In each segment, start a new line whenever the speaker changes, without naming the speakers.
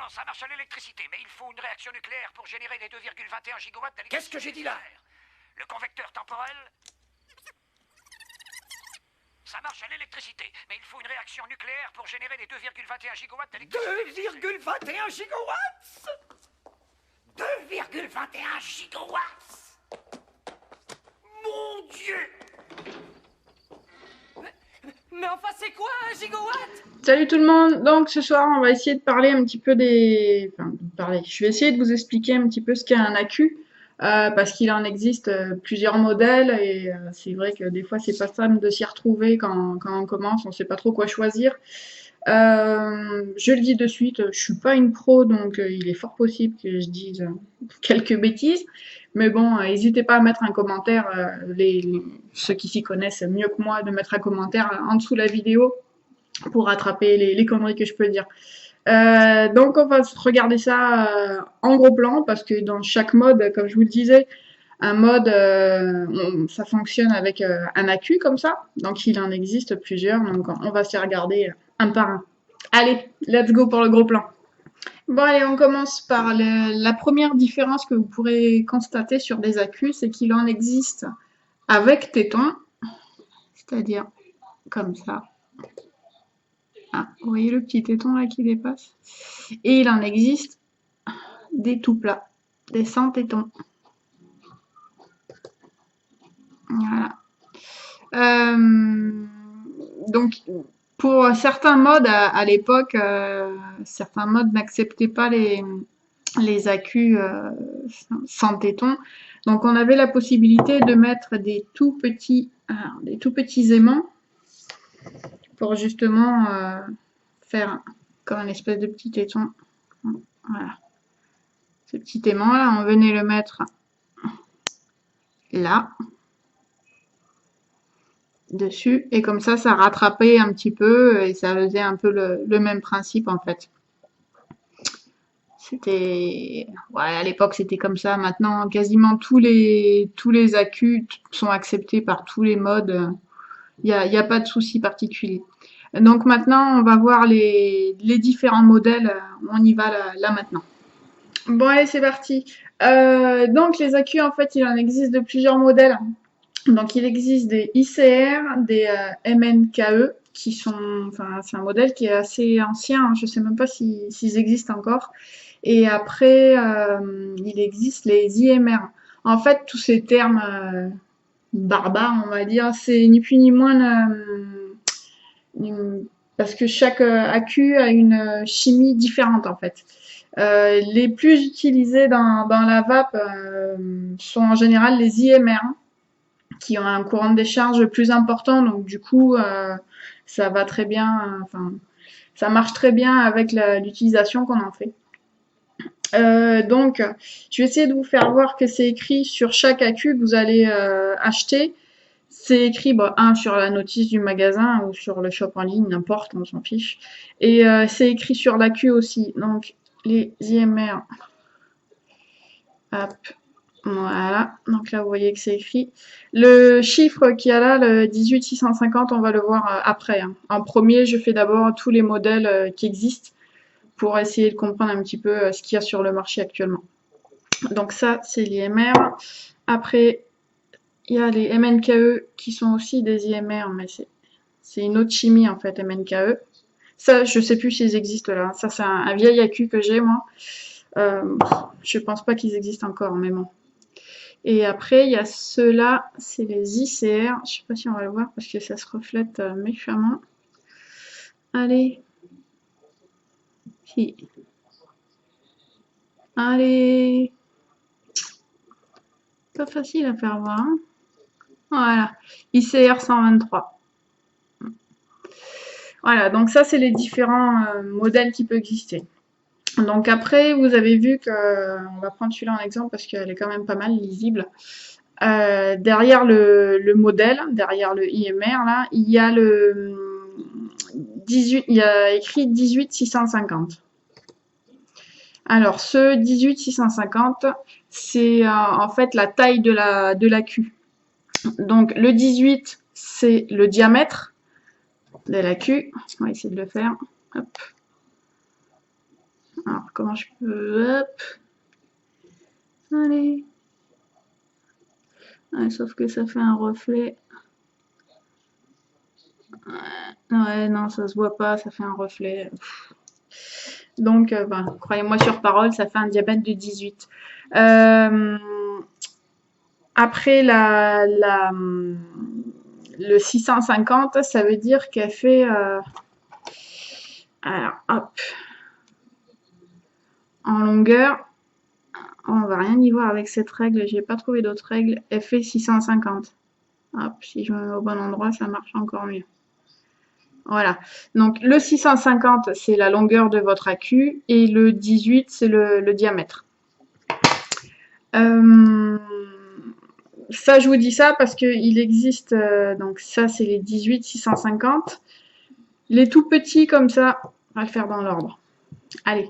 ça marche à l'électricité, mais il faut une réaction nucléaire pour générer les 2,21 gigawatts d'électricité.
Qu'est-ce que j'ai dit là?
Le convecteur temporel... Ça marche à l'électricité, mais il faut une réaction nucléaire pour générer les 2,21 gigawatts d'électricité.
2,21 gigawatts? 2,21 gigawatts? Mon Dieu!
Mais enfin, c'est quoi un gigawatt?
Salut tout le monde, donc ce soir on va essayer de parler un petit peu je vais essayer de vous expliquer un petit peu ce qu'est un accu, parce qu'il en existe plusieurs modèles et c'est vrai que des fois c'est pas simple de s'y retrouver quand on commence, on sait pas trop quoi choisir. Je le dis de suite, je suis pas une pro donc il est fort possible que je dise quelques bêtises, mais bon, n'hésitez pas à mettre un commentaire, ceux qui s'y connaissent mieux que moi, de mettre un commentaire en dessous de la vidéo pour rattraper les conneries que je peux dire. Donc on va regarder ça en gros plan parce que dans chaque mode, comme je vous le disais, un mode, ça fonctionne avec un accu comme ça, donc il en existe plusieurs, donc on va se les regarder un par un. Allez, let's go pour le gros plan. Bon allez, on commence par la première différence que vous pourrez constater sur des accus, c'est qu'il en existe avec téton, c'est-à-dire comme ça. Ah, vous voyez le petit téton là qui dépasse? Et il en existe des tout plats, des sans tétons. Voilà. Donc, pour certains modes à l'époque, certains modes n'acceptaient pas les accus sans tétons. Donc, on avait la possibilité de mettre des tout petits aimants pour justement faire comme une espèce de petit téton. Voilà. Ce petit aimant là, on venait le mettre là, dessus, et comme ça rattrapait un petit peu et ça faisait un peu le même principe en fait. C'était, ouais, à l'époque c'était comme ça. Maintenant, quasiment tous les accus sont acceptés par tous les modes. Il y a pas de souci particulier. Donc maintenant, on va voir les différents modèles. On y va là maintenant. Bon, allez, c'est parti. Donc les accus, en fait, il en existe de plusieurs modèles. Donc il existe des ICR, des MNKE, qui sont, enfin c'est un modèle qui est assez ancien, hein, je sais même pas s'ils existent encore. Et après, il existe les IMR. En fait, tous ces termes barbares, on va dire, c'est ni plus ni moins parce que chaque accu a une chimie différente en fait. Les plus utilisés dans la vape sont en général les IMR, qui ont un courant de décharge plus important, donc du coup ça va très bien, enfin ça marche très bien avec l'utilisation qu'on en fait. Donc je vais essayer de vous faire voir que c'est écrit sur chaque accu que vous allez acheter. C'est écrit sur la notice du magasin ou sur le shop en ligne, n'importe, on s'en fiche. Et c'est écrit sur l'accu aussi, donc les IMR. Hop. Voilà, donc là vous voyez que c'est écrit. Le chiffre qu'il y a là, le 18650, on va le voir après. Hein. En premier, je fais d'abord tous les modèles qui existent pour essayer de comprendre un petit peu ce qu'il y a sur le marché actuellement. Donc ça, c'est l'IMR. Après, il y a les MNKE qui sont aussi des IMR, mais c'est une autre chimie en fait, MNKE. Ça, je sais plus s'ils existent là. Ça, c'est un vieil accu que j'ai moi. Je pense pas qu'ils existent encore, mais bon. Et après, il y a ceux-là, c'est les ICR. Je sais pas si on va le voir parce que ça se reflète méchamment. Allez. Si. Allez. Pas facile à faire voir. Hein. Voilà. ICR 123. Voilà, donc ça, c'est les différents modèles qui peuvent exister. Donc après, vous avez vu que, on va prendre celui-là en exemple parce qu'elle est quand même pas mal lisible. Derrière le modèle, derrière le IMR, là, il y a il y a écrit 18650. Alors, ce 18650, c'est en fait la taille de l'accu. Donc, le 18, c'est le diamètre de l'accu. On va essayer de le faire. Hop. Alors, comment je peux... Hop. Allez. Ouais, sauf que ça fait un reflet. Ouais, non, ça se voit pas, ça fait un reflet. Donc, ben, croyez-moi sur parole, ça fait un diamètre de 18. Après, le 650, ça veut dire qu'elle fait... alors, hop. En longueur, on va rien y voir avec cette règle, j'ai pas trouvé d'autres règles. Elle fait 650. Hop, si je me mets au bon endroit, ça marche encore mieux. Voilà. Donc, le 650, c'est la longueur de votre AQ et le 18, c'est le diamètre. Ça, je vous dis ça parce qu'il existe, donc ça, c'est les 18 650. Les tout petits comme ça, on va le faire dans l'ordre. Allez,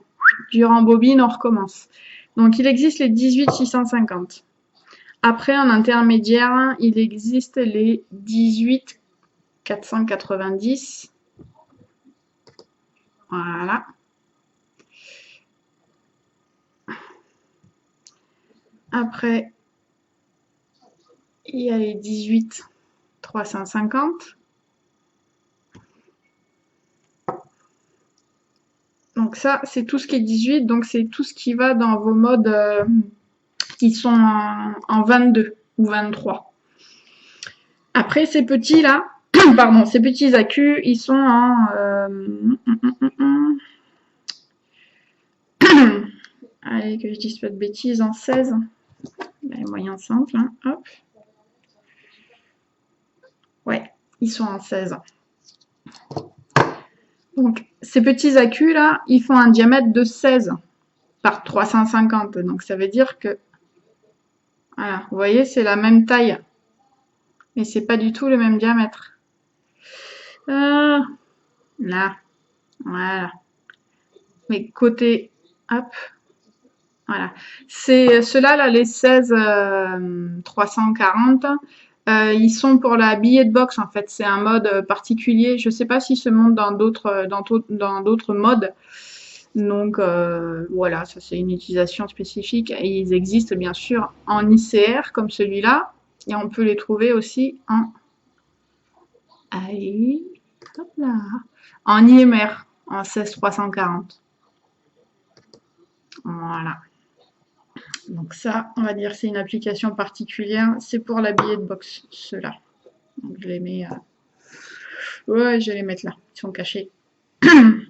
je rembobine, on recommence. Donc, il existe les 18 650. Après, en intermédiaire, il existe les 18 490. Voilà. Après, il y a les 18 350. Donc ça, c'est tout ce qui est 18. Donc c'est tout ce qui va dans vos modes qui sont en 22 ou 23. Après, ces petits là, pardon, ces petits accus, ils sont en... allez, que je dise pas de bêtises, en 16. Les moyens simples, hein, hop. Ouais, ils sont en 16. Donc, ces petits accus là, ils font un diamètre de 16 par 350. Donc, ça veut dire que, voilà, vous voyez, c'est la même taille. Mais c'est pas du tout le même diamètre. Là, voilà. Mais côté, hop, voilà. C'est ceux-là, là, les 16 340. Ils sont pour la billet de box en fait, c'est un mode particulier. Je ne sais pas s'ils se montent dans d'autres modes. Donc voilà, ça c'est une utilisation spécifique. Et ils existent bien sûr en ICR comme celui-là. Et on peut les trouver aussi en... Allez, hop là. En IMR, en 16340. Voilà. Donc ça, on va dire c'est une application particulière. C'est pour la billet de box, ceux-là. Donc je les mets... ouais, je vais les mettre là. Ils sont cachés. Donc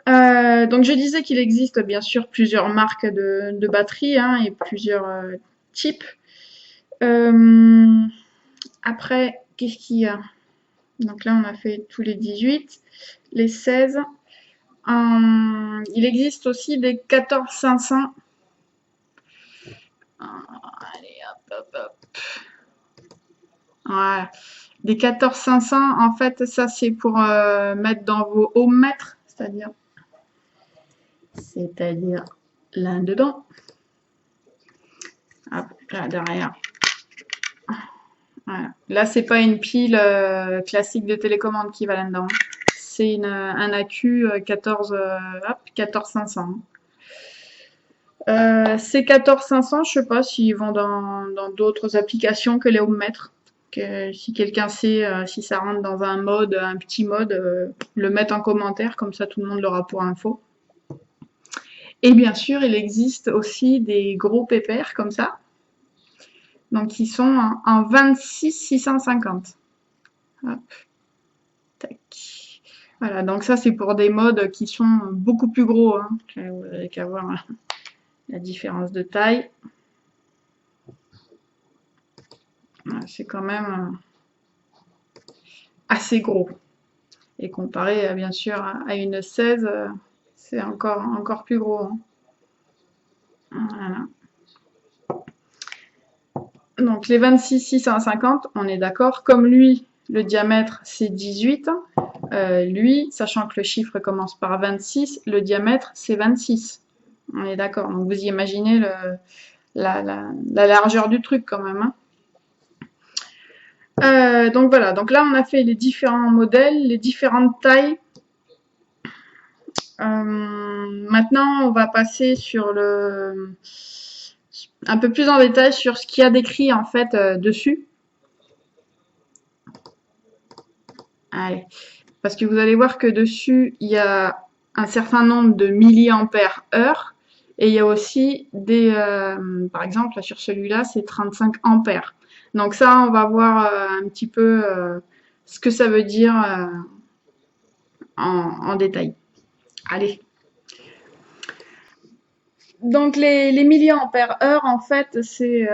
je disais qu'il existe bien sûr plusieurs marques de batteries hein, et plusieurs types. Après, qu'est-ce qu'il y a? Donc là, on a fait tous les 18, les 16. Il existe aussi des 14500. Allez, hop. Voilà. Des 14500, en fait, ça c'est pour mettre dans vos ohmmètres, c'est-à-dire là dedans. Hop, là derrière. Voilà. Là, c'est pas une pile classique de télécommande qui va là-dedans. C'est un AQ 14500. Ces 14500, je sais pas s'ils vont dans d'autres applications que les ohmmètres. Que si quelqu'un sait si ça rentre dans un petit mode, le mettre en commentaire, comme ça tout le monde l'aura pour info. Et bien sûr, il existe aussi des gros pépères comme ça. Donc, ils sont en 26 650. Hop. Tac. Voilà, donc ça, c'est pour des modes qui sont beaucoup plus gros. Hein. Vous n'avez qu'à voir la différence de taille. C'est quand même assez gros. Et comparé, bien sûr, à une 16, c'est encore plus gros. Hein. Voilà. Donc les 26 650, on est d'accord. Comme lui, le diamètre, c'est 18. Lui, sachant que le chiffre commence par 26, le diamètre, c'est 26. On est d'accord. Donc vous imaginez la largeur du truc quand même. Hein. Donc voilà. Donc là, on a fait les différents modèles, les différentes tailles. Maintenant, on va passer sur un peu plus en détail sur ce qu'il y a décrit en fait dessus. Allez. Parce que vous allez voir que dessus, il y a un certain nombre de milliampères heure et il y a aussi des, par exemple, là, sur celui-là, c'est 35 ampères. Donc ça, on va voir un petit peu ce que ça veut dire en détail. Allez. Donc les milliampères heure, en fait, c'est,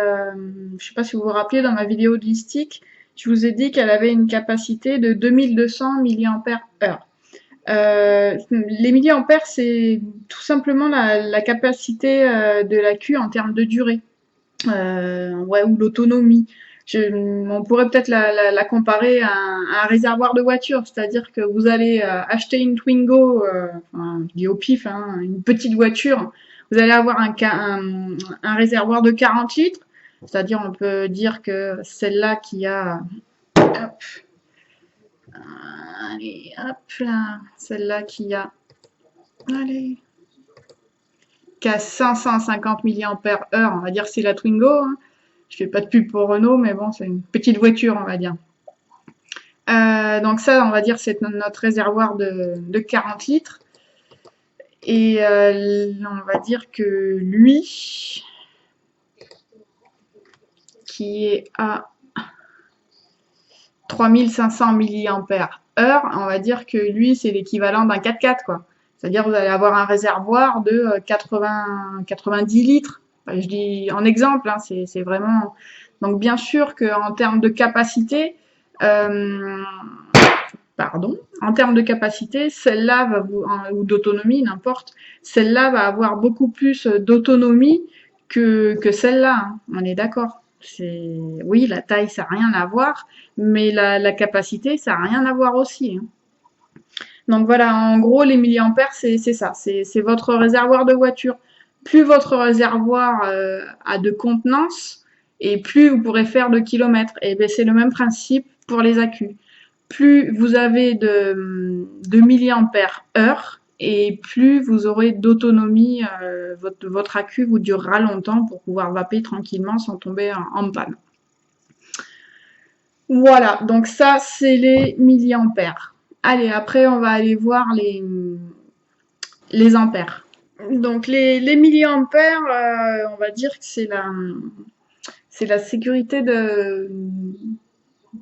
je sais pas si vous vous rappelez, dans ma vidéo de listique, je vous ai dit qu'elle avait une capacité de 2200 milliampères heure. Les milliampères, c'est tout simplement la capacité de la Q en termes de durée, ouais, ou l'autonomie. On pourrait peut-être la comparer à un réservoir de voiture, c'est-à-dire que vous allez acheter une Twingo, enfin, je dis au pif, hein, une petite voiture, vous allez avoir un réservoir de 40 litres, c'est-à-dire on peut dire que celle-là qui a, hop, allez, hop là, celle-là qui a, allez, qui a 550 milliampères heure, on va dire que c'est la Twingo, hein. Je fais pas de pub pour Renault, mais bon, c'est une petite voiture, on va dire. Donc ça, on va dire, c'est notre réservoir de 40 litres. Et on va dire que lui, qui est à 3500 milliampères heure, on va dire que lui, c'est l'équivalent d'un 4x4, quoi. C'est-à-dire, vous allez avoir un réservoir de 90 litres. Enfin, je dis en exemple, hein, c'est vraiment... Donc, bien sûr qu'en termes de capacité, en termes de capacité, celle-là va ou d'autonomie, n'importe, celle-là va avoir beaucoup plus d'autonomie que celle-là, hein, on est d'accord. Oui, la taille, ça n'a rien à voir, mais la capacité, ça n'a rien à voir aussi, hein. Donc voilà, en gros, les milliampères, c'est ça, c'est votre réservoir de voiture. Plus votre réservoir a de contenance, et plus vous pourrez faire de kilomètres. Et bien, c'est le même principe pour les accus. Plus vous avez de milliampères heure, et plus vous aurez d'autonomie, votre accu vous durera longtemps pour pouvoir vaper tranquillement sans tomber en panne. Voilà, donc ça, c'est les milliampères. Allez, après, on va aller voir les ampères. Donc, les milliampères, on va dire que c'est la sécurité de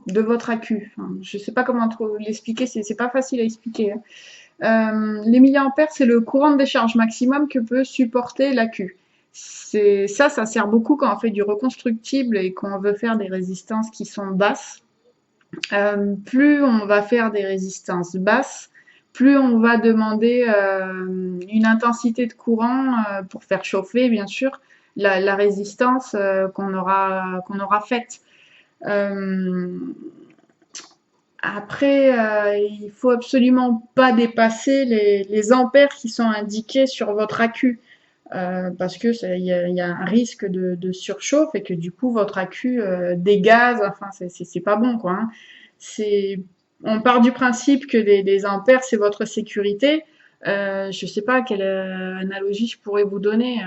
votre accu. Enfin, je ne sais pas comment trop l'expliquer, c'est pas facile à expliquer, hein. Les milliampères, c'est le courant de décharge maximum que peut supporter l'accu. Ça sert beaucoup quand on fait du reconstructible et qu'on veut faire des résistances qui sont basses. Plus on va faire des résistances basses, plus on va demander une intensité de courant pour faire chauffer, bien sûr, la résistance qu'on aura faite. Après, il faut absolument pas dépasser les ampères qui sont indiqués sur votre accu. Parce que il y a un risque de surchauffe et que du coup votre accu dégaze, enfin c'est pas bon, quoi, hein. On part du principe que les ampères c'est votre sécurité. Je sais pas quelle analogie je pourrais vous donner.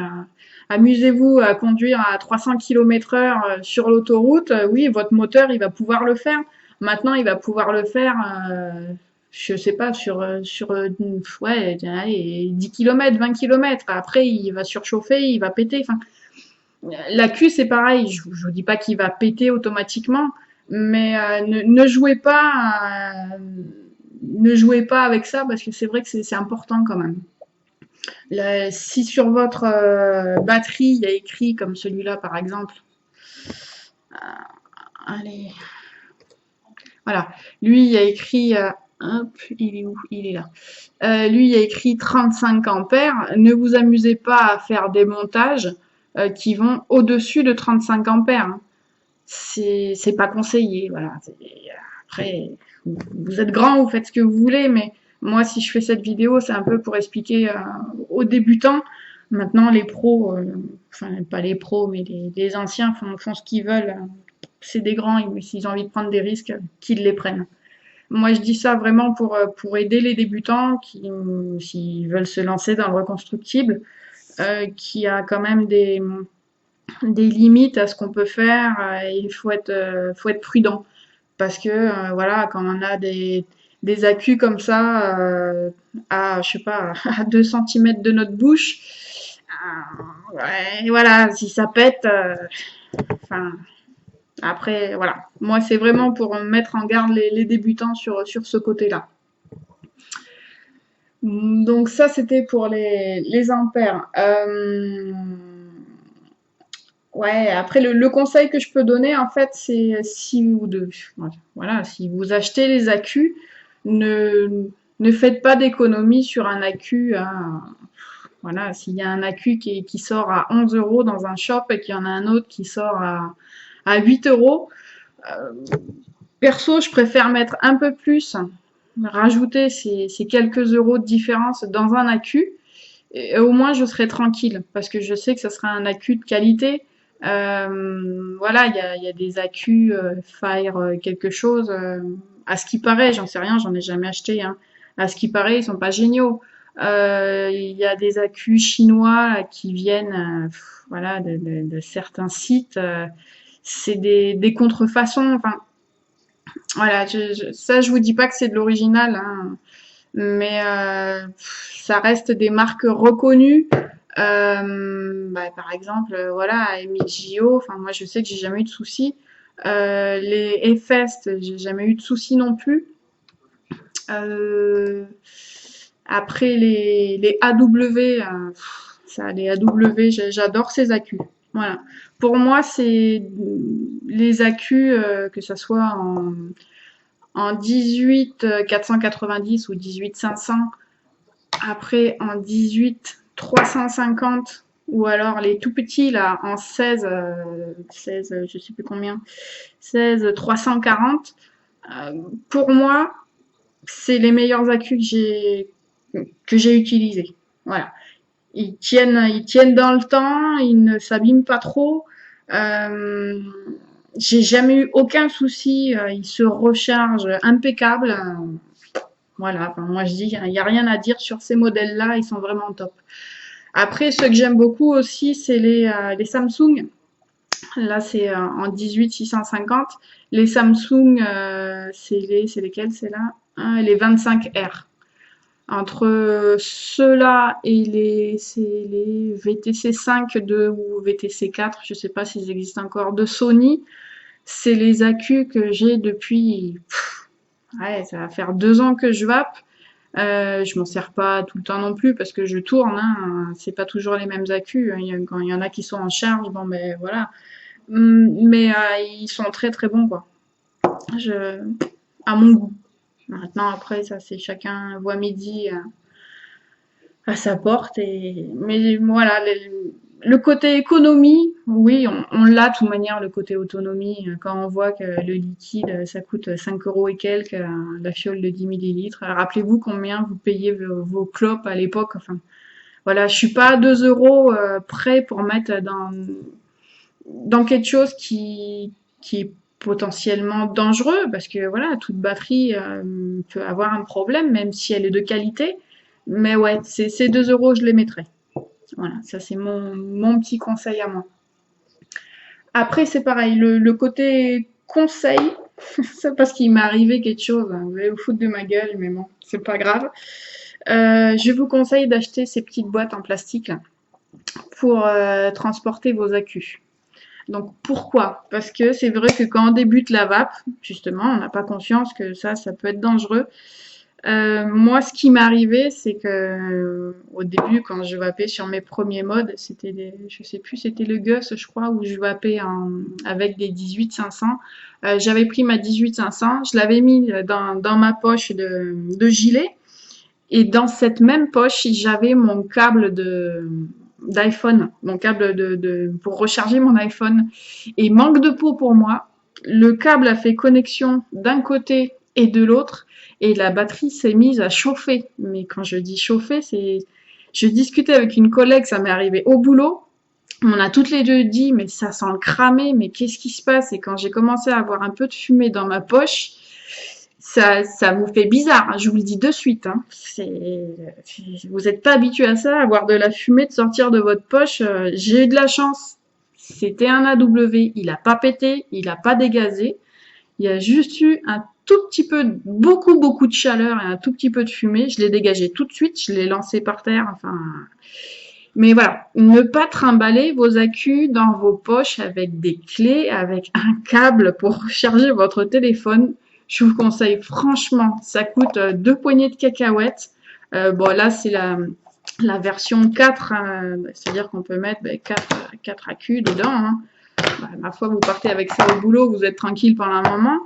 Amusez-vous à conduire à 300 km/h sur l'autoroute, oui, votre moteur il va pouvoir le faire. Maintenant il va pouvoir le faire je sais pas, sur ouais, allez, 10 km, 20 km. Après, il va surchauffer, il va péter. Enfin, l'accu, c'est pareil. Je vous dis pas qu'il va péter automatiquement, mais ne jouez pas avec ça parce que c'est vrai que c'est important quand même. Si sur votre batterie, il y a écrit comme celui-là, par exemple, allez, voilà, lui, il y a écrit... hop, il est où? Il est là. Lui, il y a écrit 35 ampères. Ne vous amusez pas à faire des montages qui vont au-dessus de 35 ampères, hein. C'est pas conseillé. Voilà. Après, vous êtes grand, vous faites ce que vous voulez, mais moi, si je fais cette vidéo, c'est un peu pour expliquer aux débutants. Maintenant, les pros, enfin, pas les pros, mais les anciens font ce qu'ils veulent. C'est des grands, s'ils ont envie de prendre des risques, qu'ils les prennent. Moi, je dis ça vraiment pour aider les débutants s'ils veulent se lancer dans le reconstructible, qui a quand même des limites à ce qu'on peut faire. Il faut être prudent parce que voilà, quand on a des accus comme ça à je sais pas à 2 centimètres de notre bouche, ouais, voilà, si ça pète, enfin après voilà. Moi, c'est vraiment pour mettre en garde les débutants sur ce côté-là. Donc ça, c'était pour les ampères. Ouais, après le conseil que je peux donner, en fait, c'est voilà, si vous achetez les accus, ne, ne faites pas d'économie sur un accu. Voilà, s'il y a un accu qui sort à 11 euros dans un shop et qu'il y en a un autre qui sort à 8 euros, perso, je préfère mettre un peu plus, rajouter ces quelques euros de différence dans un accu, et au moins je serai tranquille, parce que je sais que ça sera un accu de qualité. Voilà, il y a des accus Fire quelque chose. À ce qui paraît, j'en sais rien, j'en ai jamais acheté. Hein. À ce qui paraît, ils sont pas géniaux. Il y a des accus chinois là, qui viennent, voilà, de certains sites. C'est des contrefaçons. Enfin, voilà, ça, je vous dis pas que c'est de l'original, hein, mais ça reste des marques reconnues. Par exemple, voilà, MXJO, enfin moi je sais que j'ai jamais eu de soucis. Les Efest, j'ai jamais eu de soucis non plus. Euh, Après les AW, les AW, j'adore ces accus. Voilà. Pour moi, c'est les accus, que ça soit en 18 490 ou 18 500, après en 18 350, ou alors les tout petits là en 16, 16 je sais plus combien, 16 340. Pour moi, c'est les meilleurs accus que j'ai utilisés. Voilà. Ils tiennent dans le temps, ils ne s'abîment pas trop. Euh, j'ai jamais eu aucun souci, ils se rechargent impeccable. Voilà, enfin, moi je dis, il n'y a rien à dire sur ces modèles-là, ils sont vraiment top. Après, ceux que j'aime beaucoup aussi, c'est les Samsung. Là, c'est en 18 650. Les Samsung, c'est lesquels, c'est là? Hein, les 25R. Entre ceux-là et c'est les VTC 5 ou VTC 4, je sais pas s'ils existent encore, de Sony, c'est les accus que j'ai depuis, ouais, ça va faire 2 ans que je vape. Je m'en sers pas tout le temps non plus parce que je tourne, hein, c'est pas toujours les mêmes accus. Quand il y en a qui sont en charge, bon ben voilà. Mais ils sont très très bons quoi. Je, à mon goût. Maintenant après ça c'est chacun voit midi à sa porte mais voilà le côté économie, oui on l'a de toute manière le côté autonomie quand on voit que le liquide ça coûte 5 euros et quelques la fiole de 10 millilitres. Rappelez-vous combien vous payez vos clopes à l'époque. Enfin voilà, je suis pas à 2 euros prêt pour mettre dans quelque chose qui est potentiellement dangereux parce que voilà, toute batterie peut avoir un problème même si elle est de qualité. Mais ouais, ces 2 euros, je les mettrais. Voilà, ça c'est mon petit conseil à moi. Après, c'est pareil, le côté conseil, c'est parce qu'il m'est arrivé quelque chose, hein, vous allez vous foutre de ma gueule, mais bon, c'est pas grave. Je vous conseille d'acheter ces petites boîtes en plastique là, pour transporter vos accus. Donc pourquoi? Parce que c'est vrai que quand on débute la vape, justement, on n'a pas conscience que ça peut être dangereux. Moi, ce qui m'est arrivé, c'est que au début, quand je vapais sur mes premiers modes, je sais plus, c'était le Gus, je crois, où je vapais avec des 18-500. J'avais pris ma 18-500, je l'avais mis dans ma poche de gilet, et dans cette même poche, j'avais mon câble d'iPhone, mon câble pour recharger mon iPhone. Et manque de peau pour moi, le câble a fait connexion d'un côté et de l'autre, et la batterie s'est mise à chauffer. Mais quand je dis chauffer, je discutais avec une collègue, ça m'est arrivé au boulot. On a toutes les deux dit, mais ça sent le cramer, mais qu'est-ce qui se passe? Et quand j'ai commencé à avoir un peu de fumée dans ma poche, ça vous fait bizarre, hein, je vous le dis de suite. Hein. Vous n'êtes pas habitué à ça, à voir de la fumée de sortir de votre poche. J'ai eu de la chance. C'était un AW, il n'a pas pété, il n'a pas dégazé. Il y a juste eu un tout petit peu, beaucoup de chaleur et un tout petit peu de fumée. Je l'ai dégagé tout de suite, je l'ai lancé par terre. Enfin, mais voilà, ne pas trimballer vos accus dans vos poches avec des clés, avec un câble pour recharger votre téléphone. Je vous conseille franchement, ça coûte 2 poignées de cacahuètes. Bon là c'est la version 4, c'est-à-dire qu'on peut mettre 4 accus dedans. Hein. Bah, ma foi, vous partez avec ça au boulot, vous êtes tranquille pendant un moment.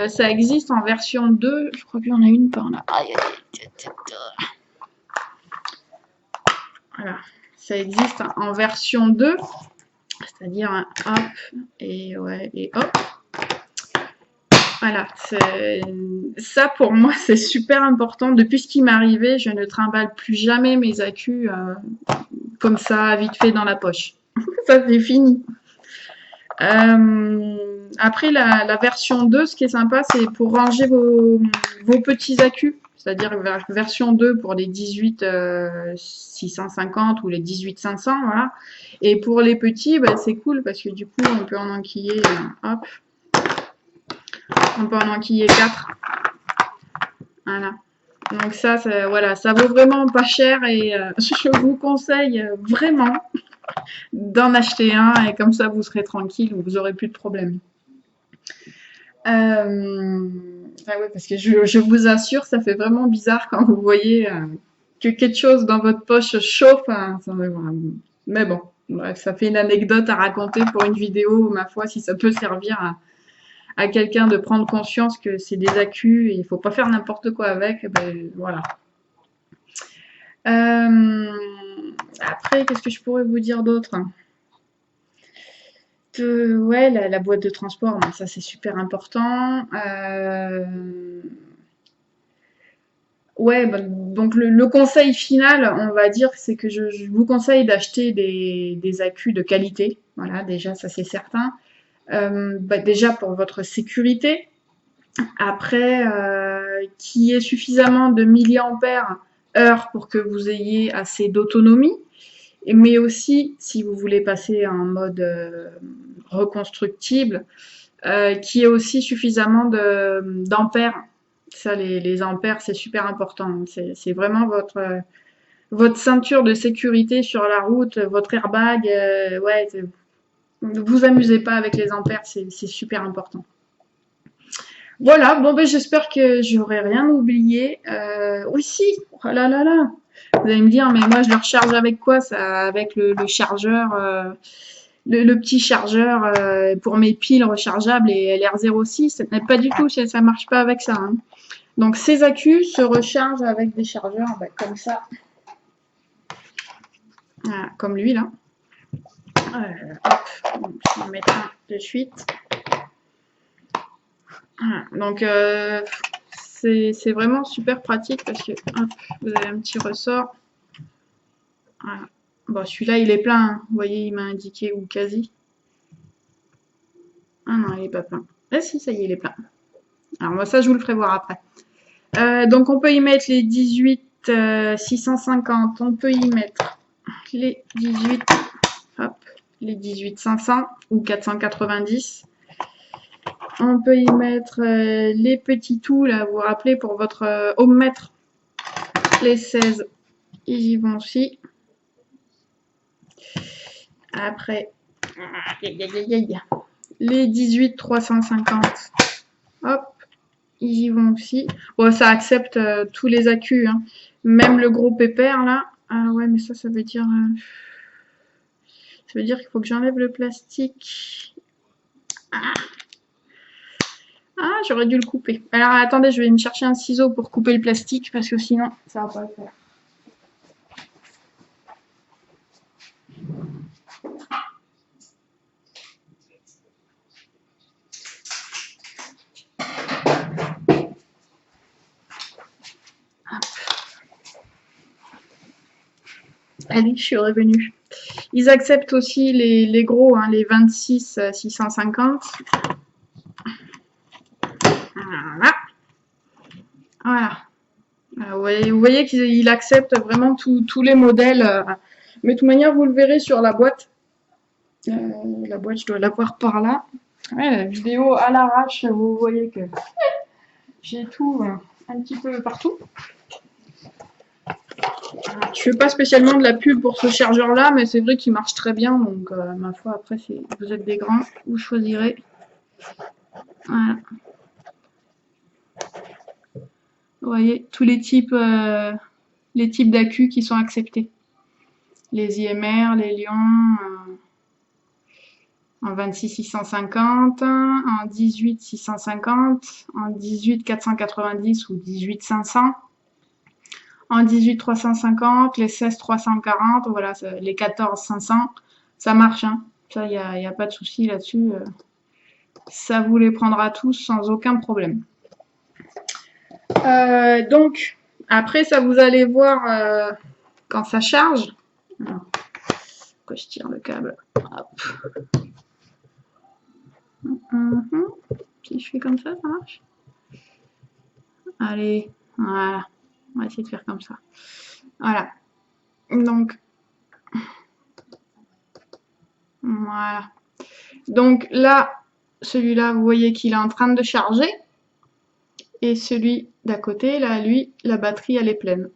Ça existe en version 2, je crois qu'il y en a une par là. Voilà, ça existe en version 2, c'est-à-dire hop, et ouais, et hop. Voilà, ça pour moi c'est super important. Depuis ce qui m'est arrivé, je ne trimballe plus jamais mes accus comme ça, vite fait dans la poche. Ça c'est fini. Après la version 2, ce qui est sympa, c'est pour ranger vos petits accus. C'est-à-dire version 2 pour les 18 650 ou les 18 500, voilà. Et pour les petits, bah, c'est cool parce que du coup, on peut en enquiller, hop. On peut en enquiller 4. Voilà. Donc ça, voilà, ça vaut vraiment pas cher et je vous conseille vraiment d'en acheter un et comme ça vous serez tranquille, vous aurez plus de problème. Ah ouais, parce que je vous assure, ça fait vraiment bizarre quand vous voyez que quelque chose dans votre poche chauffe. Hein, mais bon, bref, ça fait une anecdote à raconter pour une vidéo, ma foi, si ça peut servir à quelqu'un de prendre conscience que c'est des accus et il ne faut pas faire n'importe quoi avec, ben voilà. Après, qu'est-ce que je pourrais vous dire d'autre? Ouais, la boîte de transport, ben, ça c'est super important. Ouais, ben, donc le conseil final, on va dire, c'est que je vous conseille d'acheter des accus de qualité. Voilà, déjà, ça c'est certain. Bah, déjà pour votre sécurité. Après, qu'il y ait suffisamment de milliampères heure pour que vous ayez assez d'autonomie. Mais aussi, si vous voulez passer en mode reconstructible, qu'il y ait aussi suffisamment d'ampères. Ça, les ampères, c'est super important. C'est vraiment votre ceinture de sécurité sur la route, votre airbag. Ouais, ne vous amusez pas avec les ampères, c'est super important. Voilà, bon ben j'espère que j'aurai rien oublié. Oui si, oh là là là. Vous allez me dire, mais moi je le recharge avec quoi ça? Avec le chargeur, le petit chargeur pour mes piles rechargeables et LR06. Pas du tout, ça marche pas avec ça. Hein. Donc ces accus se rechargent avec des chargeurs comme ça. Voilà, comme lui là. Hop, je vais en mettre un de suite. Voilà, donc c'est vraiment super pratique parce que hop, vous avez un petit ressort. Voilà. Bon, celui-là il est plein, hein. Vous voyez, il m'a indiqué ou quasi. Ah non, il n'est pas plein. Ah si, ça y est, il est plein. Alors moi ça je vous le ferai voir après. Donc on peut y mettre les 18 650, on peut y mettre les 18, hop, les 18 500 ou 490. On peut y mettre les petits tout, là, vous vous rappelez, pour votre ohmmètre. Les 16, ils y vont aussi. Après, les 18 350, hop, ils y vont aussi. Bon, ça accepte tous les accus, hein. Même le gros pépère, là. Ah ouais, mais ça veut dire... ça veut dire qu'il faut que j'enlève le plastique. Ah, j'aurais dû le couper. Alors, attendez, je vais me chercher un ciseau pour couper le plastique, parce que sinon, ça va pas le faire. Allez, je suis revenue. Ils acceptent aussi les gros, hein, les 26 650. Voilà. Voilà. Vous voyez qu'il accepte vraiment tous les modèles. Mais de toute manière, vous le verrez sur la boîte. La boîte, je dois l'avoir par là. Ouais, la vidéo à l'arrache, vous voyez que j'ai tout un petit peu partout. Je fais pas spécialement de la pub pour ce chargeur-là, mais c'est vrai qu'il marche très bien. Donc, ma foi, après, si vous êtes des grands, vous choisirez. Voilà. Vous voyez, tous les types d'accus qui sont acceptés. Les IMR, les Lions, en 26 650, en 18 650, en 18 490 ou 18 500, en 18 350, les 16 340, voilà, les 14 500, ça marche, hein. Ça, il n'y a pas de souci là-dessus. Ça vous les prendra tous sans aucun problème. Donc, après, ça vous allez voir quand ça charge. Alors, pourquoi je tire le câble? Hop. Si je fais comme ça marche? Allez, voilà. On va essayer de faire comme ça. Voilà. Donc, voilà. Donc là, celui-là, vous voyez qu'il est en train de charger. Et celui d'à côté, là, lui, la batterie, elle est pleine.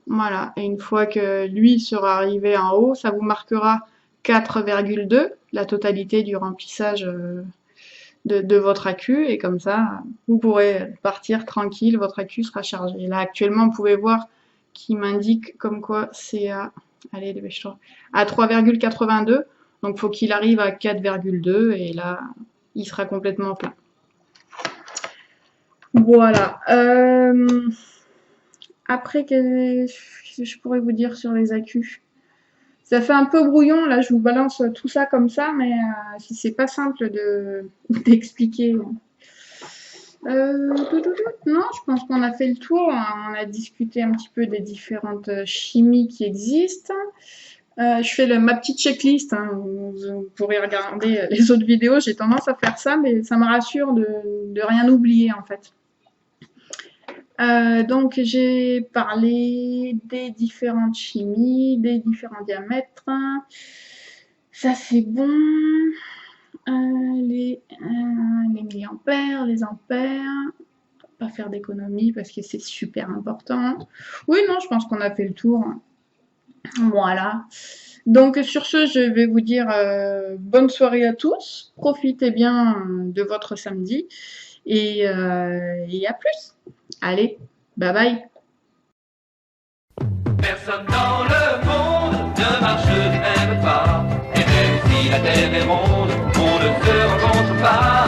Voilà. Et une fois que lui sera arrivé en haut, ça vous marquera 4,2, la totalité du remplissage de votre accu. Et comme ça, vous pourrez partir tranquille, votre accu sera chargé. Là, actuellement, vous pouvez voir qu'il m'indique comme quoi c'est à, allez, dépêche-toi, à 3,82. Donc, il faut qu'il arrive à 4,2 et là, il sera complètement plein. Voilà. Après, qu'est-ce que je pourrais vous dire sur les accus? Ça fait un peu brouillon, là, je vous balance tout ça comme ça, mais c'est pas simple d'expliquer. Non, je pense qu'on a fait le tour. On a discuté un petit peu des différentes chimies qui existent. Je fais ma petite checklist, hein, vous pourrez regarder les autres vidéos, j'ai tendance à faire ça, mais ça me rassure de rien oublier en fait. Donc j'ai parlé des différentes chimies, des différents diamètres, ça c'est bon, les milliampères, les ampères, pas faire d'économie parce que c'est super important. Oui, non, je pense qu'on a fait le tour. Voilà. Donc sur ce, je vais vous dire bonne soirée à tous. Profitez bien de votre samedi et à plus. Allez, bye bye.
Personne dans le monde ne marche du même pas. Et même si la terre est ronde, on ne se rencontre pas.